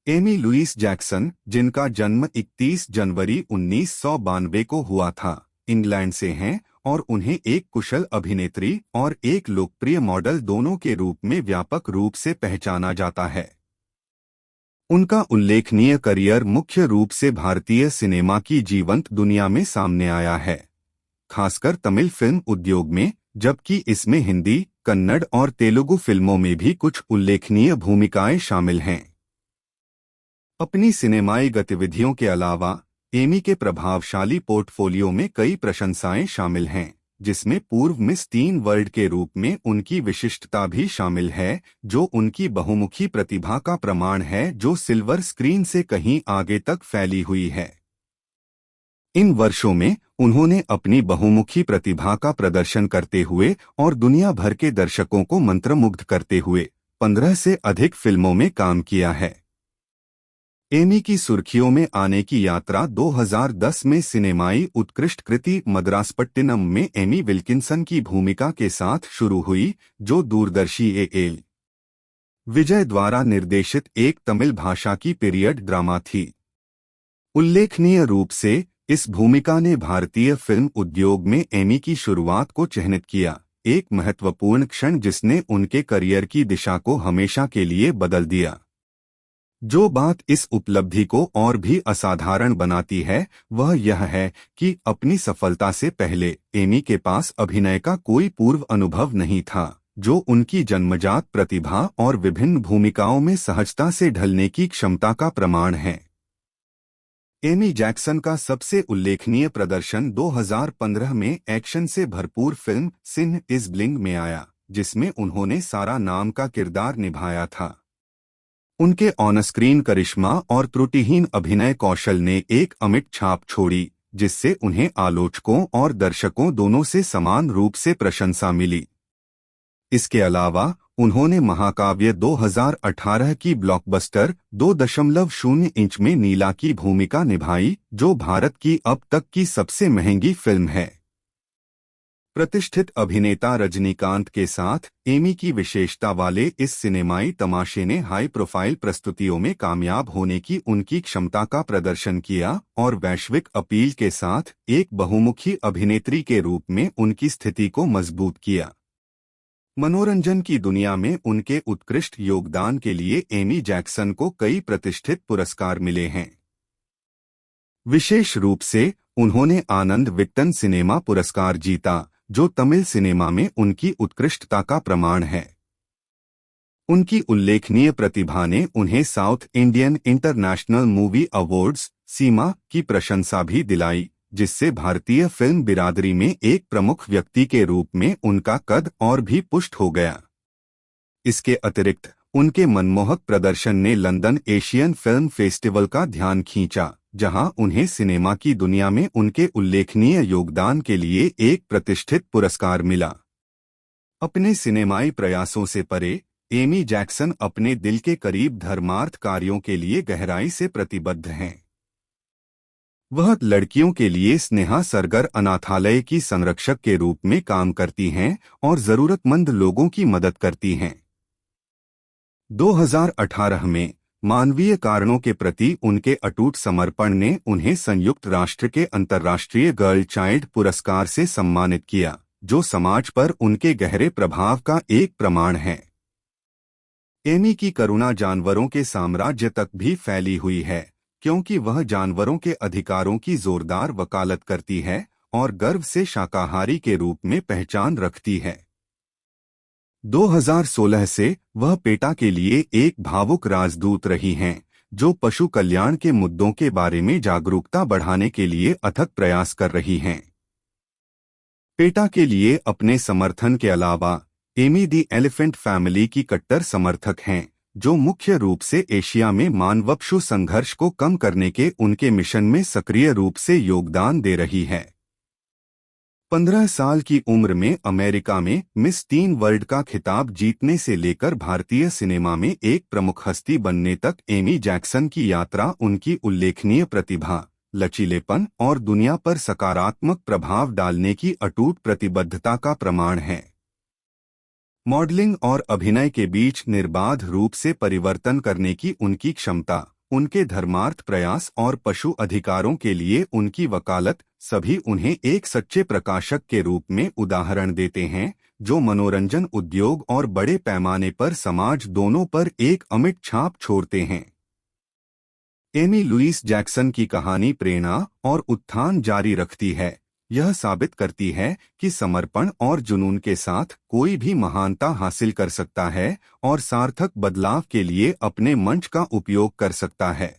Amy Louis Jackson, जिनका जन्म 31 जनवरी 1992 को हुआ था, इंग्लैंड से हैं और उन्हें एक कुशल अभिनेत्री और एक लोकप्रिय मॉडल दोनों के रूप में व्यापक रूप से पहचाना जाता है। उनका उल्लेखनीय करियर मुख्य रूप से भारतीय सिनेमा की जीवंत दुनिया में सामने आया है, खासकर तमिल फिल्म उद्योग में, जबकि इसमें हिंदी, कन्नड़ और तेलुगु फिल्मों में भी कुछ उल्लेखनीय भूमिकाएं शामिल हैं। अपनी सिनेमाई गतिविधियों के अलावा एमी के प्रभावशाली पोर्टफोलियो में कई प्रशंसाएं शामिल हैं, जिसमें पूर्व मिस टीन वर्ल्ड के रूप में उनकी विशिष्टता भी शामिल है, जो उनकी बहुमुखी प्रतिभा का प्रमाण है जो सिल्वर स्क्रीन से कहीं आगे तक फैली हुई है। इन वर्षों में उन्होंने अपनी बहुमुखी प्रतिभा का प्रदर्शन करते हुए और दुनिया भर के दर्शकों को मंत्रमुग्ध करते हुए 15 से अधिक फिल्मों में काम किया है। एमी की सुर्खियों में आने की यात्रा 2010 में सिनेमाई उत्कृष्ट कृति मद्रासपट्टिनम में एमी विल्किंसन की भूमिका के साथ शुरू हुई, जो दूरदर्शी एल विजय द्वारा निर्देशित एक तमिल भाषा की पीरियड ड्रामा थी। उल्लेखनीय रूप से इस भूमिका ने भारतीय फिल्म उद्योग में एमी की शुरुआत को चिह्नित किया, एक महत्वपूर्ण क्षण जिसने उनके करियर की दिशा को हमेशा के लिए बदल दिया। जो बात इस उपलब्धि को और भी असाधारण बनाती है वह यह है कि अपनी सफलता से पहले एमी के पास अभिनय का कोई पूर्व अनुभव नहीं था, जो उनकी जन्मजात प्रतिभा और विभिन्न भूमिकाओं में सहजता से ढलने की क्षमता का प्रमाण है। एमी जैक्सन का सबसे उल्लेखनीय प्रदर्शन 2015 में एक्शन से भरपूर फिल्म सिन इज ब्लिंग में आया, जिसमें उन्होंने सारा नाम का किरदार निभाया था। उनके ऑन स्क्रीन करिश्मा और त्रुटिहीन अभिनय कौशल ने एक अमिट छाप छोड़ी, जिससे उन्हें आलोचकों और दर्शकों दोनों से समान रूप से प्रशंसा मिली। इसके अलावा उन्होंने महाकाव्य 2018 की ब्लॉकबस्टर 2.0 इंच में नीला की भूमिका निभाई, जो भारत की अब तक की सबसे महंगी फिल्म है। प्रतिष्ठित अभिनेता रजनीकांत के साथ एमी की विशेषता वाले इस सिनेमाई तमाशे ने हाई प्रोफाइल प्रस्तुतियों में कामयाब होने की उनकी क्षमता का प्रदर्शन किया और वैश्विक अपील के साथ एक बहुमुखी अभिनेत्री के रूप में उनकी स्थिति को मजबूत किया। मनोरंजन की दुनिया में उनके उत्कृष्ट योगदान के लिए एमी जैक्सन को कई प्रतिष्ठित पुरस्कार मिले हैं। विशेष रूप से उन्होंने आनंद विक्टन सिनेमा पुरस्कार जीता, जो तमिल सिनेमा में उनकी उत्कृष्टता का प्रमाण है। उनकी उल्लेखनीय प्रतिभा ने उन्हें South Indian International Movie Awards सीमा की प्रशंसा भी दिलाई, जिससे भारतीय फिल्म बिरादरी में एक प्रमुख व्यक्ति के रूप में उनका कद और भी पुष्ट हो गया। इसके अतिरिक्त उनके मनमोहक प्रदर्शन ने लंदन एशियन फिल्म फेस्टिवल का ध्यान खींचा, जहां उन्हें सिनेमा की दुनिया में उनके उल्लेखनीय योगदान के लिए एक प्रतिष्ठित पुरस्कार मिला। अपने सिनेमाई प्रयासों से परे, एमी जैक्सन अपने दिल के करीब धर्मार्थ कार्यों के लिए गहराई से प्रतिबद्ध हैं। वह लड़कियों के लिए स्नेहा सरगर अनाथालय की संरक्षक के रूप में काम करती हैं और जरूरतमंद लोगों की मदद करती हैं। 2018 में मानवीय कारणों के प्रति उनके अटूट समर्पण ने उन्हें संयुक्त राष्ट्र के अंतर्राष्ट्रीय गर्ल चाइल्ड पुरस्कार से सम्मानित किया, जो समाज पर उनके गहरे प्रभाव का एक प्रमाण है। एमी की करुणा जानवरों के साम्राज्य तक भी फैली हुई है, क्योंकि वह जानवरों के अधिकारों की जोरदार वकालत करती है और गर्व से शाकाहारी के रूप में पहचान रखती है। 2016 से वह पेटा के लिए एक भावुक राजदूत रही हैं, जो पशु कल्याण के मुद्दों के बारे में जागरूकता बढ़ाने के लिए अथक प्रयास कर रही हैं। पेटा के लिए अपने समर्थन के अलावा एमी दी एलिफेंट फैमिली की कट्टर समर्थक हैं, जो मुख्य रूप से एशिया में मानवपशु संघर्ष को कम करने के उनके मिशन में सक्रिय रूप से योगदान दे रही है। 15 साल की उम्र में अमेरिका में मिस टीन वर्ल्ड का खिताब जीतने से लेकर भारतीय सिनेमा में एक प्रमुख हस्ती बनने तक एमी जैक्सन की यात्रा उनकी उल्लेखनीय प्रतिभा, लचीलेपन और दुनिया पर सकारात्मक प्रभाव डालने की अटूट प्रतिबद्धता का प्रमाण है। मॉडलिंग और अभिनय के बीच निर्बाध रूप से परिवर्तन करने की उनकी क्षमता उनके धर्मार्थ प्रयास और पशु अधिकारों के लिए उनकी वकालत, सभी उन्हें एक सच्चे प्रकाशक के रूप में उदाहरण देते हैं, जो मनोरंजन उद्योग और बड़े पैमाने पर समाज दोनों पर एक अमिट छाप छोड़ते हैं। एमी लुइस जैक्सन की कहानी प्रेरणा और उत्थान जारी रखती है। यह साबित करती है कि समर्पण और जुनून के साथ कोई भी महानता हासिल कर सकता है और सार्थक बदलाव के लिए अपने मंच का उपयोग कर सकता है।